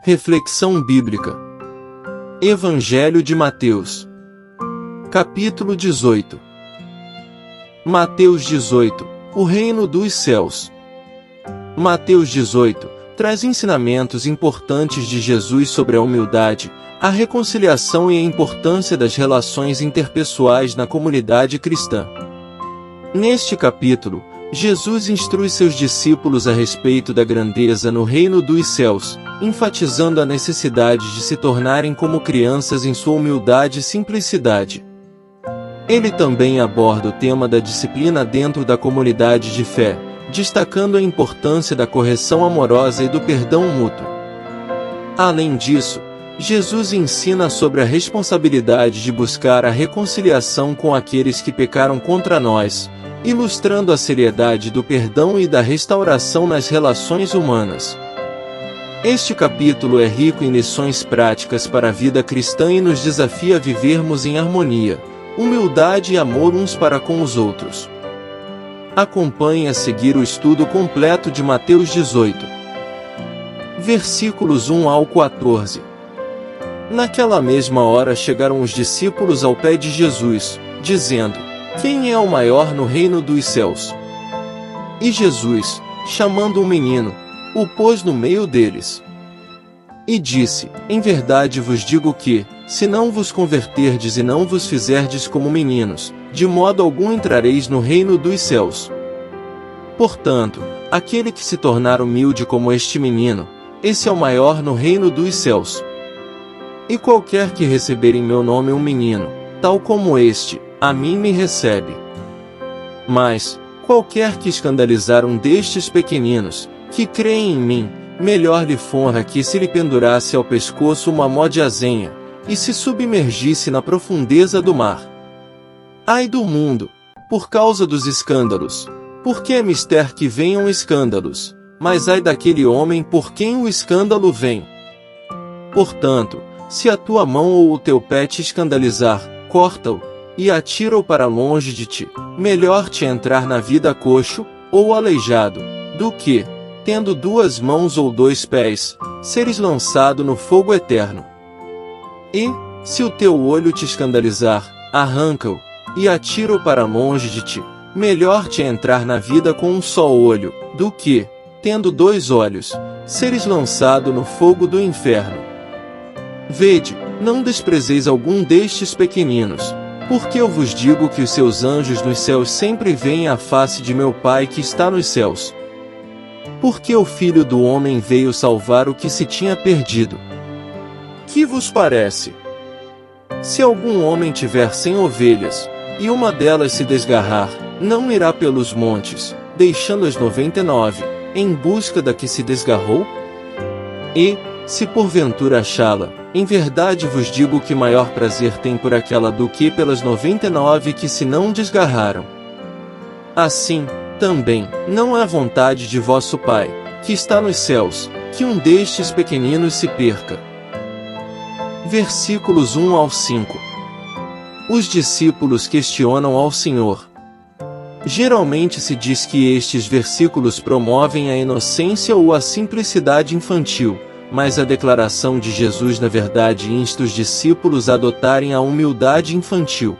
Reflexão bíblica. Evangelho de Mateus. Capítulo 18. Mateus 18. O reino dos céus. Mateus 18 traz ensinamentos importantes de Jesus sobre a humildade, a reconciliação e a importância das relações interpessoais na comunidade cristã. Neste capítulo, Jesus instrui seus discípulos a respeito da grandeza no reino dos céus, enfatizando a necessidade de se tornarem como crianças em sua humildade e simplicidade. Ele também aborda o tema da disciplina dentro da comunidade de fé, destacando a importância da correção amorosa e do perdão mútuo. Além disso, Jesus ensina sobre a responsabilidade de buscar a reconciliação com aqueles que pecaram contra nós, ilustrando a seriedade do perdão e da restauração nas relações humanas. Este capítulo é rico em lições práticas para a vida cristã e nos desafia a vivermos em harmonia, humildade e amor uns para com os outros. Acompanhe a seguir o estudo completo de Mateus 18. Versículos 1 ao 14. Naquela mesma hora chegaram os discípulos ao pé de Jesus, dizendo: Quem é o maior no reino dos céus? E Jesus, chamando um menino, o pôs no meio deles. E disse: Em verdade vos digo que, se não vos converterdes e não vos fizerdes como meninos, de modo algum entrareis no reino dos céus. Portanto, aquele que se tornar humilde como este menino, esse é o maior no reino dos céus. E qualquer que receber em meu nome um menino, tal como este, a mim me recebe. Mas, qualquer que escandalizar um destes pequeninos, que creem em mim, melhor lhe fora que se lhe pendurasse ao pescoço uma mó de azenha, e se submergisse na profundeza do mar. Ai do mundo, por causa dos escândalos, porque é mister que venham escândalos, mas ai daquele homem por quem o escândalo vem. Portanto, se a tua mão ou o teu pé te escandalizar, corta-o, e atira-o para longe de ti. Melhor te entrar na vida coxo, ou aleijado, do que, tendo duas mãos ou dois pés, seres lançado no fogo eterno. E, se o teu olho te escandalizar, arranca-o, e atira-o para longe de ti. Melhor te entrar na vida com um só olho, do que, tendo dois olhos, seres lançado no fogo do inferno. Vede, não desprezeis algum destes pequeninos, porque eu vos digo que os seus anjos nos céus sempre veem a face de meu Pai que está nos céus. Porque o Filho do Homem veio salvar o que se tinha perdido. Que vos parece? Se algum homem tiver 100 ovelhas, e uma delas se desgarrar, não irá pelos montes, deixando as 99, em busca da que se desgarrou? E, se porventura achá-la, em verdade vos digo que maior prazer tem por aquela do que pelas 99 que se não desgarraram. Assim, também, não é a vontade de vosso Pai, que está nos céus, que um destes pequeninos se perca. Versículos 1 ao 5. Os discípulos questionam ao Senhor. Geralmente se diz que estes versículos promovem a inocência ou a simplicidade infantil, mas a declaração de Jesus na verdade insta os discípulos a adotarem a humildade infantil.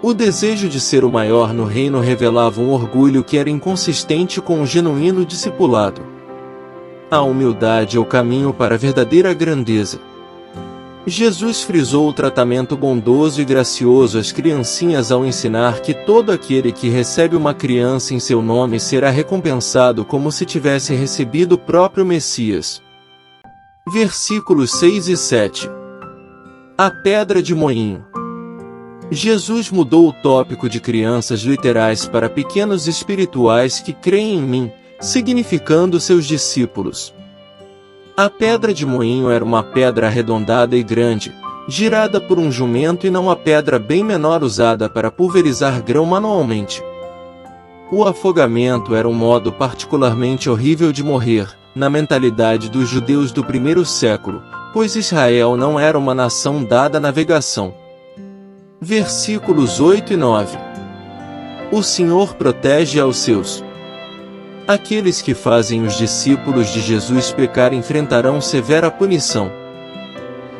O desejo de ser o maior no reino revelava um orgulho que era inconsistente com o genuíno discipulado. A humildade é o caminho para a verdadeira grandeza. Jesus frisou o tratamento bondoso e gracioso às criancinhas ao ensinar que todo aquele que recebe uma criança em seu nome será recompensado como se tivesse recebido o próprio Messias. Versículos 6 e 7. A pedra de moinho. Jesus mudou o tópico de crianças literais para pequenos espirituais que creem em mim, significando seus discípulos. A pedra de moinho era uma pedra arredondada e grande, girada por um jumento e não a pedra bem menor usada para pulverizar grão manualmente. O afogamento era um modo particularmente horrível de morrer, na mentalidade dos judeus do primeiro século, pois Israel não era uma nação dada à navegação. Versículos 8 e 9. O Senhor protege aos seus. Aqueles que fazem os discípulos de Jesus pecar enfrentarão severa punição.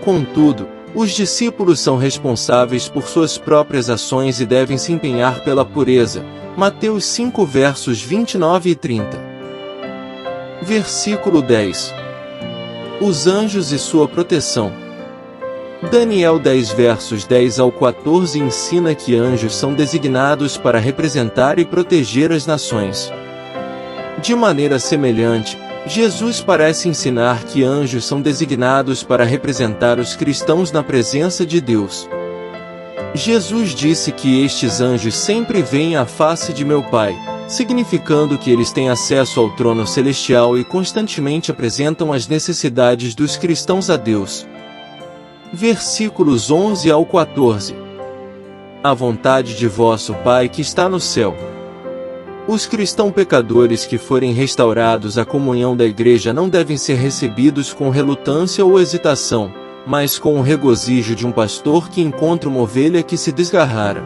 Contudo, os discípulos são responsáveis por suas próprias ações e devem se empenhar pela pureza. Mateus 5 versos 29 e 30. Versículo 10. Os anjos e sua proteção. Daniel 10 versos 10 ao 14 ensina que anjos são designados para representar e proteger as nações. De maneira semelhante, Jesus parece ensinar que anjos são designados para representar os cristãos na presença de Deus. Jesus disse que estes anjos sempre veem a face de meu Pai, significando que eles têm acesso ao trono celestial e constantemente apresentam as necessidades dos cristãos a Deus. Versículos 11 ao 14. A vontade de vosso Pai que está no céu. Os cristãos pecadores que forem restaurados à comunhão da igreja não devem ser recebidos com relutância ou hesitação, mas com o regozijo de um pastor que encontra uma ovelha que se desgarrara.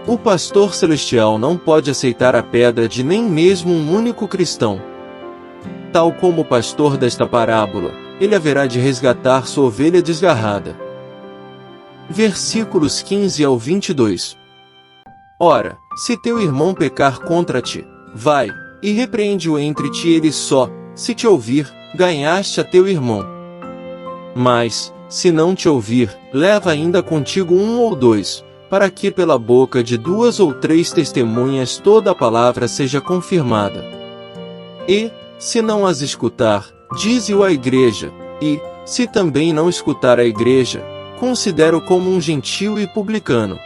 O pastor celestial não pode aceitar a pedra de nem mesmo um único cristão. Tal como o pastor desta parábola, ele haverá de resgatar sua ovelha desgarrada. Versículos 15 ao 22. Ora, se teu irmão pecar contra ti, vai, e repreende-o entre ti e ele só, se te ouvir, ganhaste a teu irmão. Mas, se não te ouvir, leva ainda contigo um ou dois, para que pela boca de 2 ou 3 testemunhas toda a palavra seja confirmada. E, se não as escutar, dize-o à igreja, e, se também não escutar a igreja, considera-o como um gentio e publicano.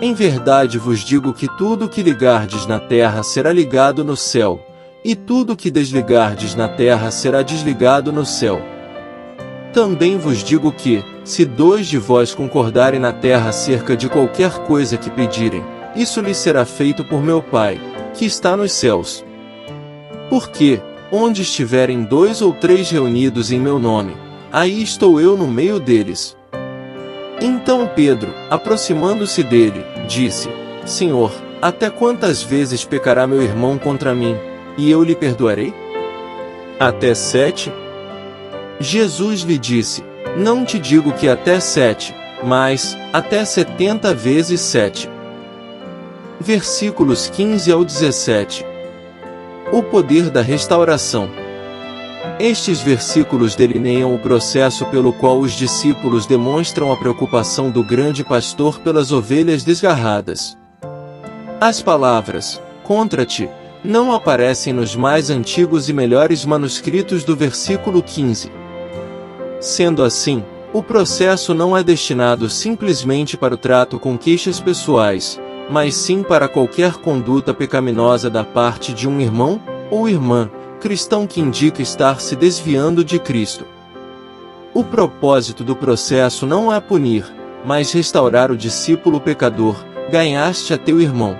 Em verdade vos digo que tudo o que ligardes na terra será ligado no céu, e tudo o que desligardes na terra será desligado no céu. Também vos digo que, se 2 de vós concordarem na terra acerca de qualquer coisa que pedirem, isso lhes será feito por meu Pai, que está nos céus. Porque, onde estiverem 2 ou 3 reunidos em meu nome, aí estou eu no meio deles. Então Pedro, aproximando-se dele, disse: Senhor, até quantas vezes pecará meu irmão contra mim, e eu lhe perdoarei? Até 7? Jesus lhe disse: Não te digo que até 7, mas até 70 vezes 7. Versículos 15 ao 17. O poder da restauração. Estes versículos delineiam o processo pelo qual os discípulos demonstram a preocupação do grande pastor pelas ovelhas desgarradas. As palavras, contra ti, não aparecem nos mais antigos e melhores manuscritos do versículo 15. Sendo assim, o processo não é destinado simplesmente para o trato com queixas pessoais, mas sim para qualquer conduta pecaminosa da parte de um irmão ou irmã cristão que indica estar se desviando de Cristo. O propósito do processo não é punir, mas restaurar o discípulo pecador, ganhaste a teu irmão.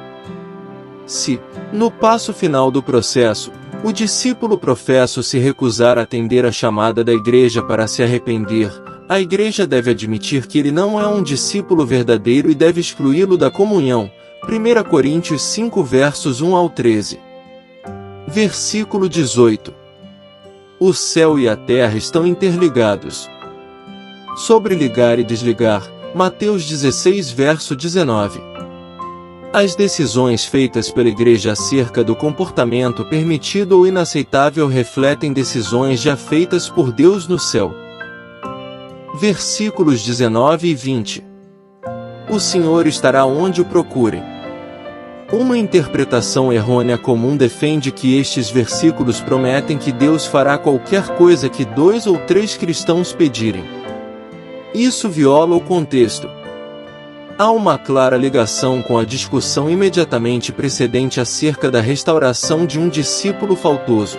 Se, no passo final do processo, o discípulo professo se recusar a atender a chamada da igreja para se arrepender, a igreja deve admitir que ele não é um discípulo verdadeiro e deve excluí-lo da comunhão. 1 Coríntios 5 versos 1 ao 13. Versículo 18. O céu e a terra estão interligados. Sobre ligar e desligar, Mateus 16 verso 19. As decisões feitas pela igreja acerca do comportamento permitido ou inaceitável refletem decisões já feitas por Deus no céu. Versículos 19 e 20. O Senhor estará onde o procurem. Uma interpretação errônea comum defende que estes versículos prometem que Deus fará qualquer coisa que 2 ou 3 cristãos pedirem. Isso viola o contexto. Há uma clara ligação com a discussão imediatamente precedente acerca da restauração de um discípulo faltoso.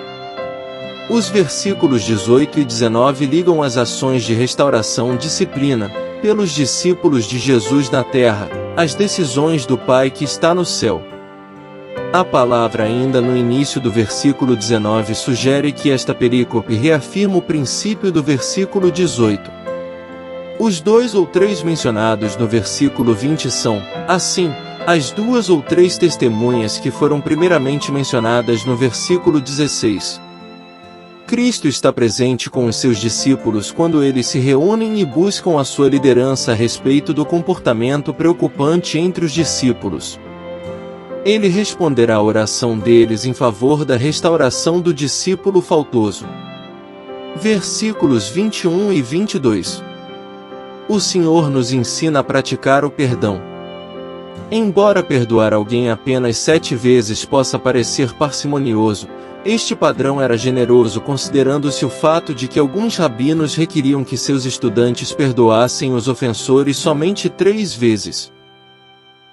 Os versículos 18 e 19 ligam as ações de restauração disciplina, pelos discípulos de Jesus na terra, as decisões do Pai que está no céu. A palavra ainda no início do versículo 19 sugere que esta perícope reafirma o princípio do versículo 18. Os 2 ou 3 mencionados no versículo 20 são, assim, as 2 ou 3 testemunhas que foram primeiramente mencionadas no versículo 16. Cristo está presente com os seus discípulos quando eles se reúnem e buscam a sua liderança a respeito do comportamento preocupante entre os discípulos. Ele responderá à oração deles em favor da restauração do discípulo faltoso. Versículos 21 e 22. O Senhor nos ensina a praticar o perdão. Embora perdoar alguém apenas 7 vezes possa parecer parcimonioso, este padrão era generoso considerando-se o fato de que alguns rabinos requeriam que seus estudantes perdoassem os ofensores somente 3 vezes.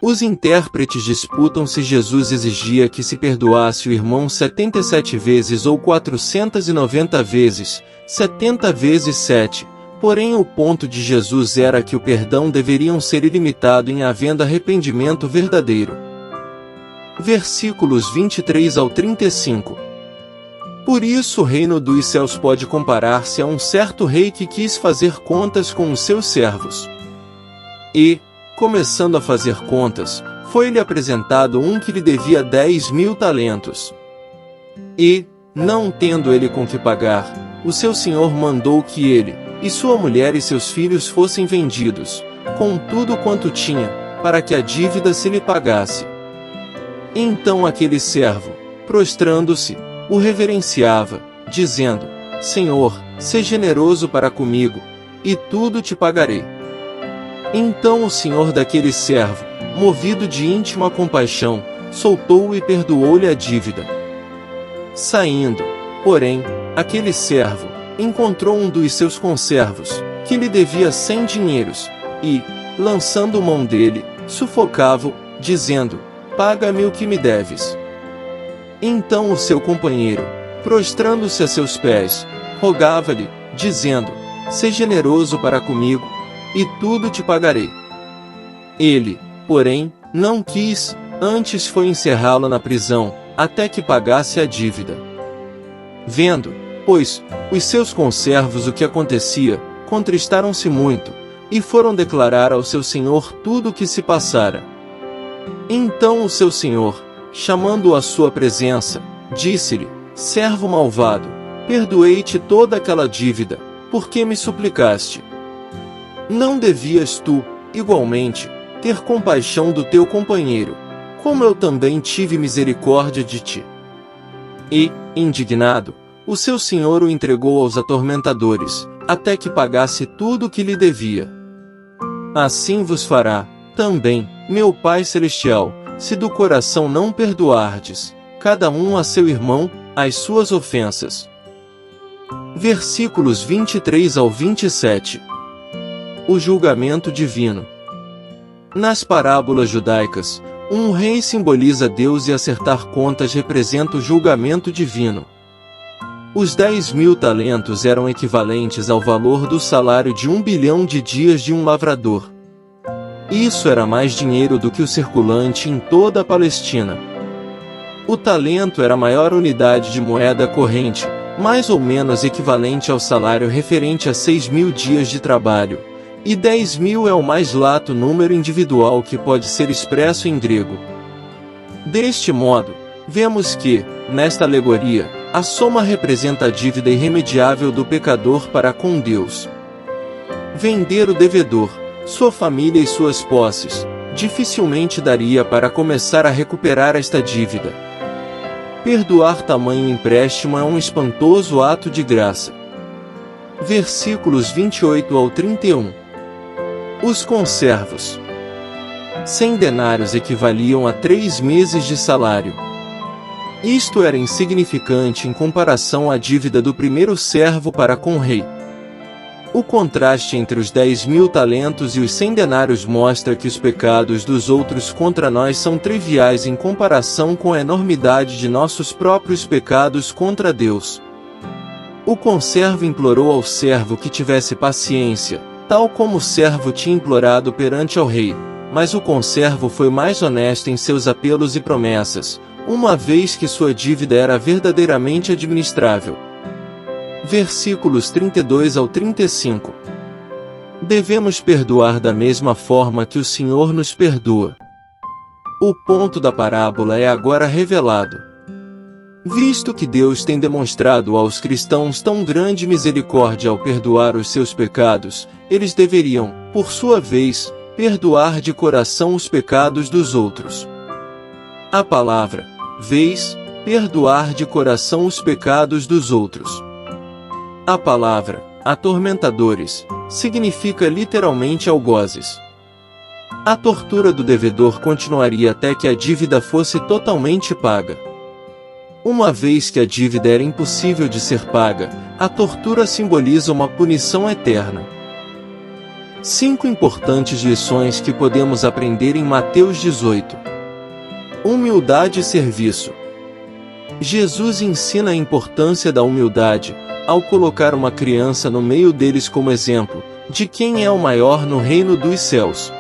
Os intérpretes disputam se Jesus exigia que se perdoasse o irmão 77 vezes ou 490 vezes, 70 vezes 7, porém o ponto de Jesus era que o perdão deveria ser ilimitado em havendo arrependimento verdadeiro. Versículos 23 ao 35. Por isso o reino dos céus pode comparar-se a um certo rei que quis fazer contas com os seus servos. E, começando a fazer contas, foi-lhe apresentado um que lhe devia 10.000 talentos. E, não tendo ele com que pagar, o seu senhor mandou que ele, e sua mulher e seus filhos fossem vendidos, com tudo quanto tinha, para que a dívida se lhe pagasse. Então aquele servo, prostrando-se, o reverenciava, dizendo: Senhor, sê generoso para comigo, e tudo te pagarei. Então o senhor daquele servo, movido de íntima compaixão, soltou-o e perdoou-lhe a dívida. Saindo, porém, aquele servo encontrou um dos seus conservos, que lhe devia 100 dinheiros, e, lançando mão dele, sufocava-o, dizendo: Paga-me o que me deves. Então o seu companheiro, prostrando-se a seus pés, rogava-lhe, dizendo: Sê generoso para comigo, e tudo te pagarei. Ele, porém, não quis, antes foi encerrá-lo na prisão, até que pagasse a dívida. Vendo, pois, os seus conservos o que acontecia, contristaram-se muito, e foram declarar ao seu senhor tudo o que se passara. Então o seu senhor, chamando-o à sua presença, disse-lhe: Servo malvado, perdoei-te toda aquela dívida, porque me suplicaste. Não devias tu, igualmente, ter compaixão do teu companheiro, como eu também tive misericórdia de ti? E, indignado, o seu senhor o entregou aos atormentadores, até que pagasse tudo o que lhe devia. Assim vos fará, também, meu Pai Celestial, se do coração não perdoardes, cada um a seu irmão, as suas ofensas. Versículos 23 ao 27. O julgamento divino. Nas parábolas judaicas, um rei simboliza Deus e acertar contas representa o julgamento divino. Os 10.000 talentos eram equivalentes ao valor do salário de 1 bilhão de dias de um lavrador. Isso era mais dinheiro do que o circulante em toda a Palestina. O talento era a maior unidade de moeda corrente, mais ou menos equivalente ao salário referente a 6.000 dias de trabalho, e 10.000 é o mais lato número individual que pode ser expresso em grego. Deste modo, vemos que, nesta alegoria, a soma representa a dívida irremediável do pecador para com Deus. Vender o devedor, sua família e suas posses, dificilmente daria para começar a recuperar esta dívida. Perdoar tamanho empréstimo é um espantoso ato de graça. Versículos 28 ao 31. Os conservos. 100 denários equivaliam a 3 meses de salário. Isto era insignificante em comparação à dívida do primeiro servo para com o rei. O contraste entre os 10.000 talentos e os 100 denários mostra que os pecados dos outros contra nós são triviais em comparação com a enormidade de nossos próprios pecados contra Deus. O conservo implorou ao servo que tivesse paciência, tal como o servo tinha implorado perante ao rei, mas o conservo foi mais honesto em seus apelos e promessas, uma vez que sua dívida era verdadeiramente administrável. Versículos 32 ao 35. Devemos perdoar da mesma forma que o Senhor nos perdoa. O ponto da parábola é agora revelado. Visto que Deus tem demonstrado aos cristãos tão grande misericórdia ao perdoar os seus pecados, eles deveriam, por sua vez, perdoar de coração os pecados dos outros. A palavra, vez, perdoar de coração os pecados dos outros. A palavra, atormentadores, significa literalmente algozes. A tortura do devedor continuaria até que a dívida fosse totalmente paga. Uma vez que a dívida era impossível de ser paga, a tortura simboliza uma punição eterna. 5 importantes lições que podemos aprender em Mateus 18. Humildade e serviço. Jesus ensina a importância da humildade, ao colocar uma criança no meio deles como exemplo, de quem é o maior no reino dos céus.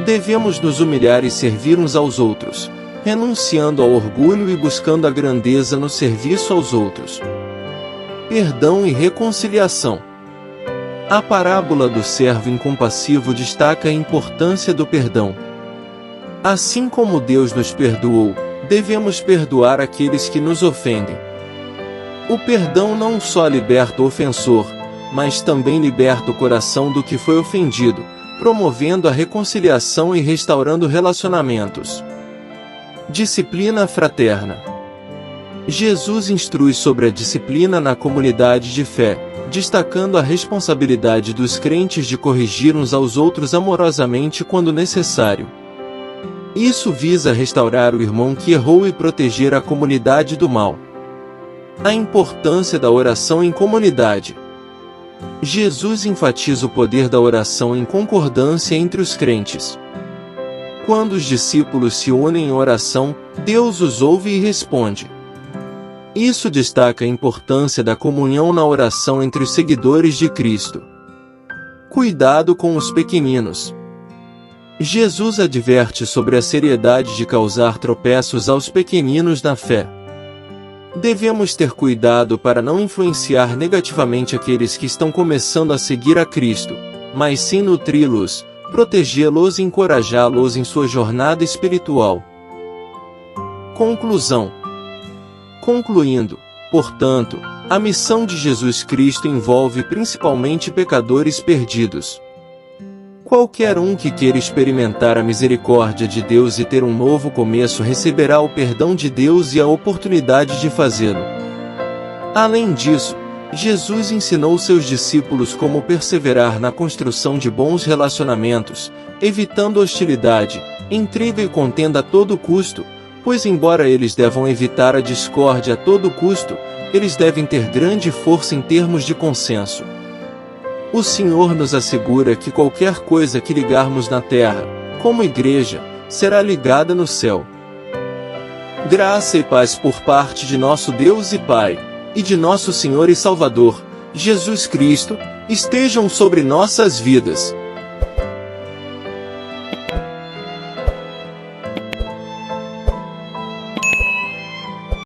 Devemos nos humilhar e servir uns aos outros, renunciando ao orgulho e buscando a grandeza no serviço aos outros. Perdão e reconciliação. A parábola do servo incompassivo destaca a importância do perdão. Assim como Deus nos perdoou, devemos perdoar aqueles que nos ofendem. O perdão não só liberta o ofensor, mas também liberta o coração do que foi ofendido, promovendo a reconciliação e restaurando relacionamentos. Disciplina fraterna. Jesus instrui sobre a disciplina na comunidade de fé, destacando a responsabilidade dos crentes de corrigir uns aos outros amorosamente quando necessário. Isso visa restaurar o irmão que errou e proteger a comunidade do mal. A importância da oração em comunidade. Jesus enfatiza o poder da oração em concordância entre os crentes. Quando os discípulos se unem em oração, Deus os ouve e responde. Isso destaca a importância da comunhão na oração entre os seguidores de Cristo. Cuidado com os pequeninos. Jesus adverte sobre a seriedade de causar tropeços aos pequeninos na fé. Devemos ter cuidado para não influenciar negativamente aqueles que estão começando a seguir a Cristo, mas sim nutri-los, protegê-los e encorajá-los em sua jornada espiritual. Conclusão. Concluindo, portanto, a missão de Jesus Cristo envolve principalmente pecadores perdidos. Qualquer um que queira experimentar a misericórdia de Deus e ter um novo começo receberá o perdão de Deus e a oportunidade de fazê-lo. Além disso, Jesus ensinou seus discípulos como perseverar na construção de bons relacionamentos, evitando hostilidade, intriga e contenda a todo custo, pois embora eles devam evitar a discórdia a todo custo, eles devem ter grande força em termos de consenso. O Senhor nos assegura que qualquer coisa que ligarmos na terra, como igreja, será ligada no céu. Graça e paz por parte de nosso Deus e Pai, e de nosso Senhor e Salvador, Jesus Cristo, estejam sobre nossas vidas.